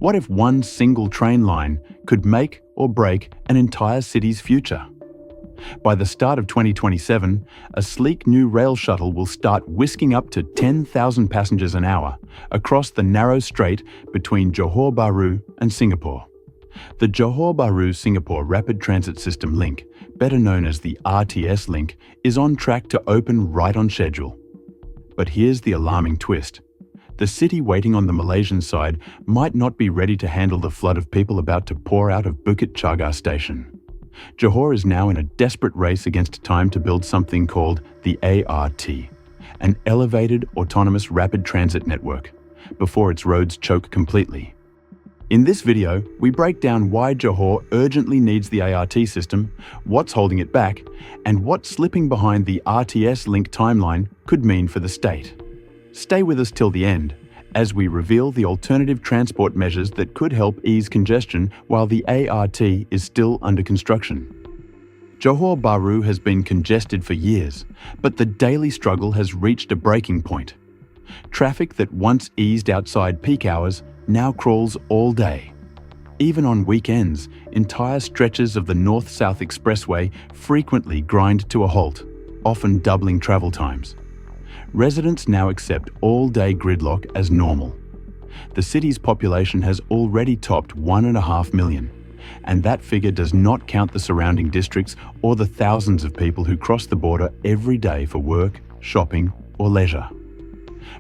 What if one single train line could make or break an entire city's future? By the start of 2027, a sleek new rail shuttle will start whisking up to 10,000 passengers an hour across the narrow strait between Johor Bahru and Singapore. The Johor Bahru-Singapore Rapid Transit System Link, better known as the RTS Link, is on track to open right on schedule. But here's the alarming twist. The city waiting on the Malaysian side might not be ready to handle the flood of people about to pour out of Bukit Chagar station. Johor is now in a desperate race against time to build something called the ART, an elevated autonomous rapid transit network, before its roads choke completely. In this video, we break down why Johor urgently needs the ART system, what's holding it back, and what slipping behind the RTS Link timeline could mean for the state. Stay with us till the end, as we reveal the alternative transport measures that could help ease congestion while the ART is still under construction. Johor Bahru has been congested for years, but the daily struggle has reached a breaking point. Traffic that once eased outside peak hours now crawls all day. Even on weekends, entire stretches of the North-South Expressway frequently grind to a halt, often doubling travel times. Residents now accept all-day gridlock as normal. The city's population has already topped 1.5 million, and that figure does not count the surrounding districts or the thousands of people who cross the border every day for work, shopping, or leisure.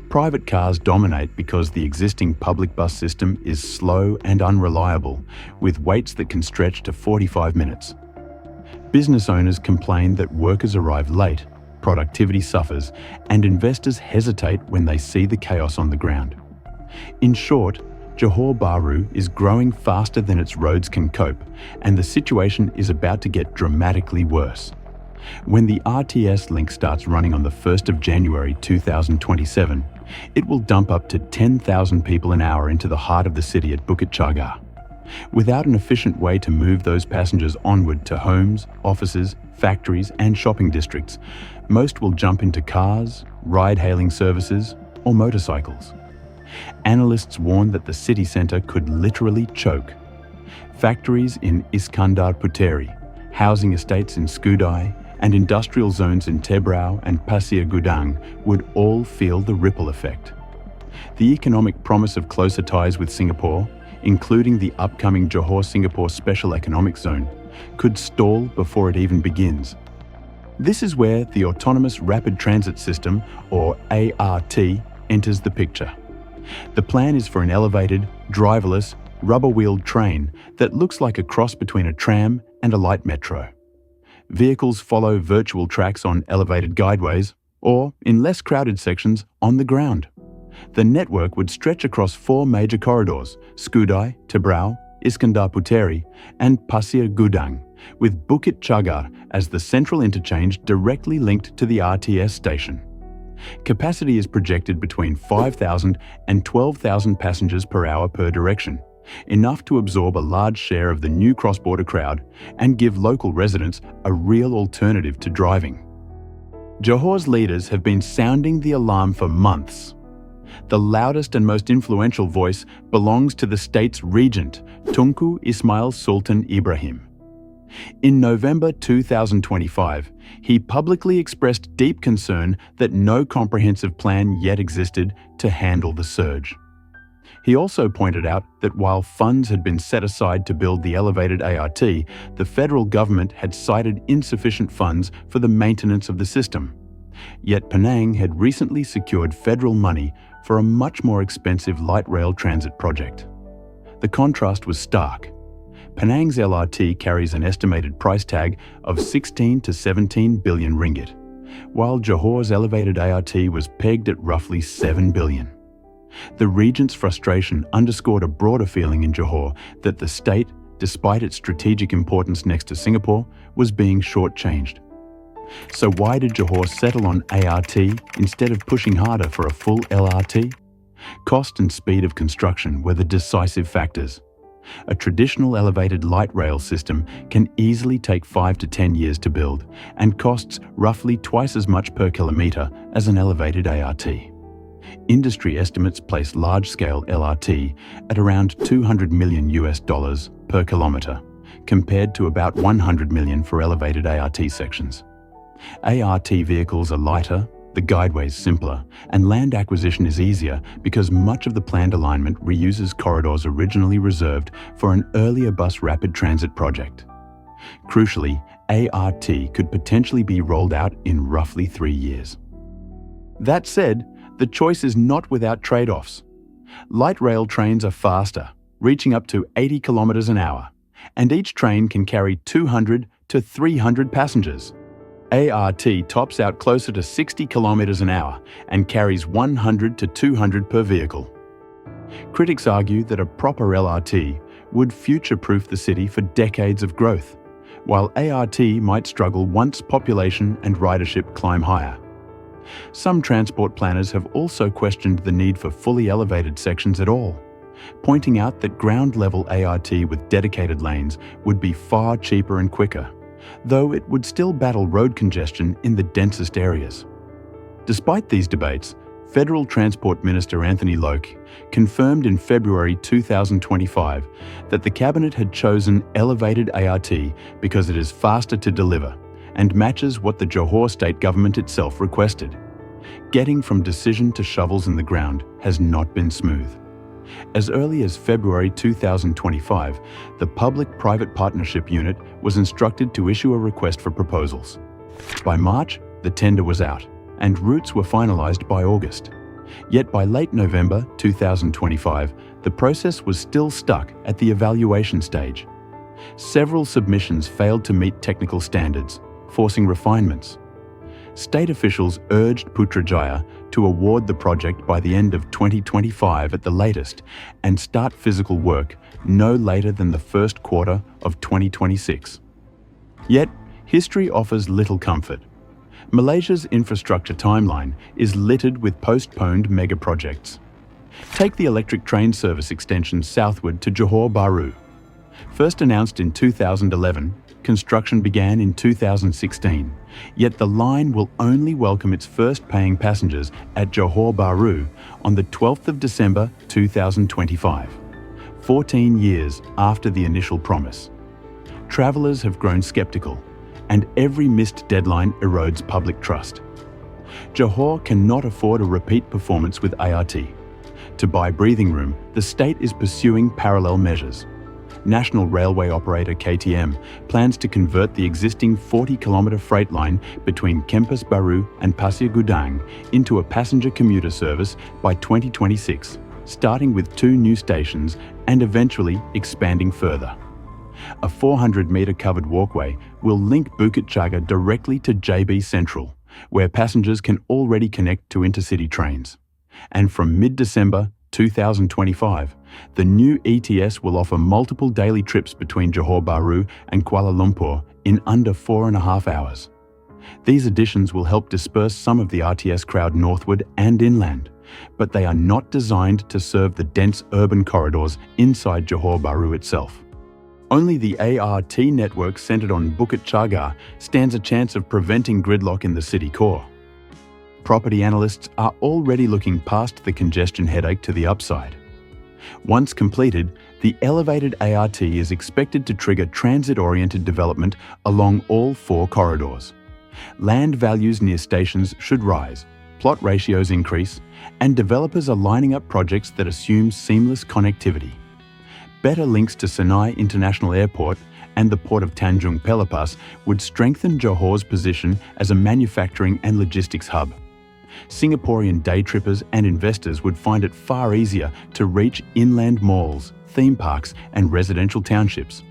Private cars dominate because the existing public bus system is slow and unreliable, with waits that can stretch to 45 minutes. Business owners complain that workers arrive late, productivity suffers, and investors hesitate when they see the chaos on the ground. In short, Johor Bahru is growing faster than its roads can cope, and the situation is about to get dramatically worse. When the RTS Link starts running on the 1st of January 2027, it will dump up to 10,000 people an hour into the heart of the city at Bukit Chagar. Without an efficient way to move those passengers onward to homes, offices, factories, and shopping districts, most will jump into cars, ride-hailing services, or motorcycles. Analysts warn that the city centre could literally choke. Factories in Iskandar Puteri, housing estates in Skudai, and industrial zones in Tebrau and Pasir Gudang would all feel the ripple effect. The economic promise of closer ties with Singapore, including the upcoming Johor-Singapore Special Economic Zone, could stall before it even begins. This is where the Autonomous Rapid Transit System, or ART, enters the picture. The plan is for an elevated, driverless, rubber-wheeled train that looks like a cross between a tram and a light metro. Vehicles follow virtual tracks on elevated guideways, or, in less crowded sections, on the ground. The network would stretch across 4 major corridors: Skudai, Tebrau, Iskandar Puteri, and Pasir Gudang, with Bukit Chagar as the central interchange directly linked to the RTS station. Capacity is projected between 5,000 and 12,000 passengers per hour per direction, enough to absorb a large share of the new cross-border crowd and give local residents a real alternative to driving. Johor's leaders have been sounding the alarm for months. The loudest and most influential voice belongs to the state's regent, Tunku Ismail Sultan Ibrahim. In November 2025, he publicly expressed deep concern that no comprehensive plan yet existed to handle the surge. He also pointed out that while funds had been set aside to build the elevated ART, the federal government had cited insufficient funds for the maintenance of the system. Yet Penang had recently secured federal money for a much more expensive light rail transit project. The contrast was stark. Penang's LRT carries an estimated price tag of 16 to 17 billion ringgit, while Johor's elevated ART was pegged at roughly 7 billion. The regent's frustration underscored a broader feeling in Johor that the state, despite its strategic importance next to Singapore, was being shortchanged. So why did Johor settle on ART instead of pushing harder for a full LRT? Cost and speed of construction were the decisive factors. A traditional elevated light rail system can easily take 5 to 10 years to build and costs roughly twice as much per kilometre as an elevated ART. Industry estimates place large-scale LRT at around $200 million per kilometre, compared to about $100 million for elevated ART sections. ART vehicles are lighter, the guideways simpler, and land acquisition is easier because much of the planned alignment reuses corridors originally reserved for an earlier bus rapid transit project. Crucially, ART could potentially be rolled out in roughly 3 years. That said, the choice is not without trade-offs. Light rail trains are faster, reaching up to 80 kilometers an hour, and each train can carry 200 to 300 passengers. ART tops out closer to 60 kilometers an hour and carries 100 to 200 per vehicle. Critics argue that a proper LRT would future-proof the city for decades of growth, while ART might struggle once population and ridership climb higher. Some transport planners have also questioned the need for fully elevated sections at all, pointing out that ground-level ART with dedicated lanes would be far cheaper and quicker, though it would still battle road congestion in the densest areas. Despite these debates, Federal Transport Minister Anthony Loke confirmed in February 2025 that the Cabinet had chosen elevated ART because it is faster to deliver and matches what the Johor state government itself requested. Getting from decision to shovels in the ground has not been smooth. As early as February 2025, the Public-Private Partnership Unit was instructed to issue a request for proposals. By March, the tender was out, and routes were finalised by August. Yet by late November 2025, the process was still stuck at the evaluation stage. Several submissions failed to meet technical standards, forcing refinements. State officials urged Putrajaya to award the project by the end of 2025 at the latest and start physical work no later than the first quarter of 2026. Yet, history offers little comfort. Malaysia's infrastructure timeline is littered with postponed mega-projects. Take the electric train service extension southward to Johor Bahru. First announced in 2011, construction began in 2016, yet the line will only welcome its first paying passengers at Johor Bahru on the 12th of December 2025, 14 years after the initial promise. Travellers have grown sceptical, and every missed deadline erodes public trust. Johor cannot afford a repeat performance with ART. To buy breathing room, the state is pursuing parallel measures. National Railway operator KTM plans to convert the existing 40-kilometre freight line between Kempas Baru and Pasir Gudang into a passenger commuter service by 2026, starting with 2 new stations and eventually expanding further. A 400-metre covered walkway will link Bukit Jaga directly to JB Central, where passengers can already connect to intercity trains. And from mid-December 2025, the new ETS will offer multiple daily trips between Johor Bahru and Kuala Lumpur in under 4.5 hours. These additions will help disperse some of the RTS crowd northward and inland, but they are not designed to serve the dense urban corridors inside Johor Bahru itself. Only the ART network centred on Bukit Jaga stands a chance of preventing gridlock in the city core. Property analysts are already looking past the congestion headache to the upside. Once completed, the elevated ART is expected to trigger transit-oriented development along all 4 corridors. Land values near stations should rise, plot ratios increase, and developers are lining up projects that assume seamless connectivity. Better links to Senai International Airport and the port of Tanjung Pelepas would strengthen Johor's position as a manufacturing and logistics hub. Singaporean day trippers and investors would find it far easier to reach inland malls, theme parks, and residential townships.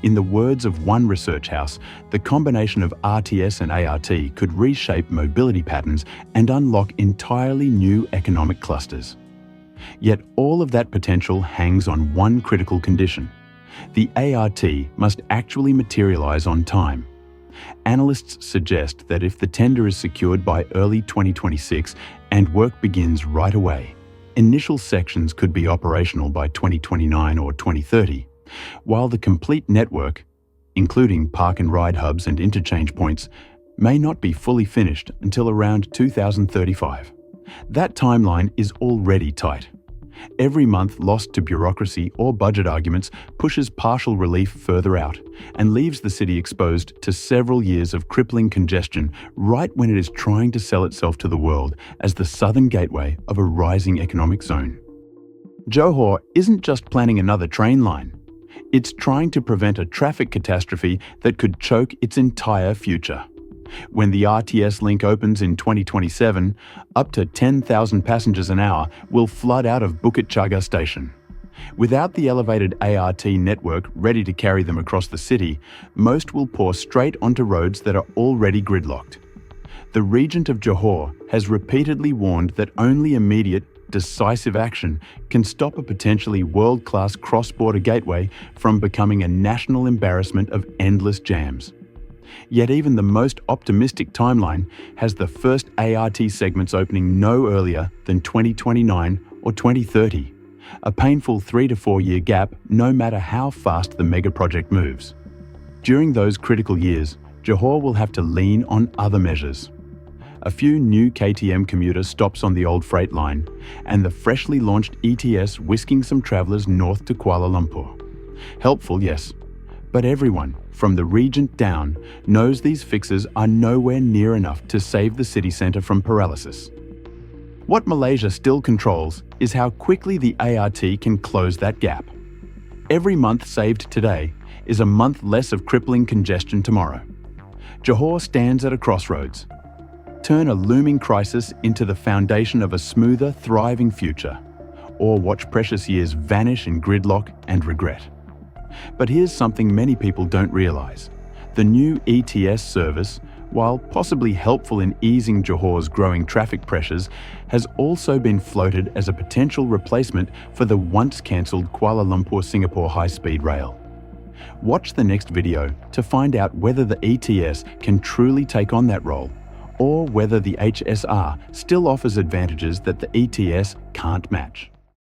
In the words of one research house, the combination of RTS and ART could reshape mobility patterns and unlock entirely new economic clusters. Yet all of that potential hangs on one critical condition. The ART must actually materialise on time. Analysts suggest that if the tender is secured by early 2026 and work begins right away, initial sections could be operational by 2029 or 2030, while the complete network, including park and ride hubs and interchange points, may not be fully finished until around 2035. That timeline is already tight. Every month lost to bureaucracy or budget arguments pushes partial relief further out and leaves the city exposed to several years of crippling congestion right when it is trying to sell itself to the world as the southern gateway of a rising economic zone. Johor isn't just planning another train line. It's trying to prevent a traffic catastrophe that could choke its entire future. When the RTS Link opens in 2027, up to 10,000 passengers an hour will flood out of Bukit Jaga station. Without the elevated ART network ready to carry them across the city, most will pour straight onto roads that are already gridlocked. The Regent of Johor has repeatedly warned that only immediate, decisive action can stop a potentially world-class cross-border gateway from becoming a national embarrassment of endless jams. Yet even the most optimistic timeline has the first ART segments opening no earlier than 2029 or 2030, a painful 3 to 4 year gap no matter how fast the mega project moves. During those critical years, Johor will have to lean on other measures. A few new KTM commuter stops on the old freight line, and the freshly launched ETS whisking some travellers north to Kuala Lumpur. Helpful, yes, but everyone, from the Regent down, knows these fixes are nowhere near enough to save the city centre from paralysis. What Malaysia still controls is how quickly the ART can close that gap. Every month saved today is a month less of crippling congestion tomorrow. Johor stands at a crossroads. Turn a looming crisis into the foundation of a smoother, thriving future, or watch precious years vanish in gridlock and regret. But here's something many people don't realise. The new ETS service, while possibly helpful in easing Johor's growing traffic pressures, has also been floated as a potential replacement for the once cancelled Kuala Lumpur-Singapore high-speed rail. Watch the next video to find out whether the ETS can truly take on that role, or whether the HSR still offers advantages that the ETS can't match.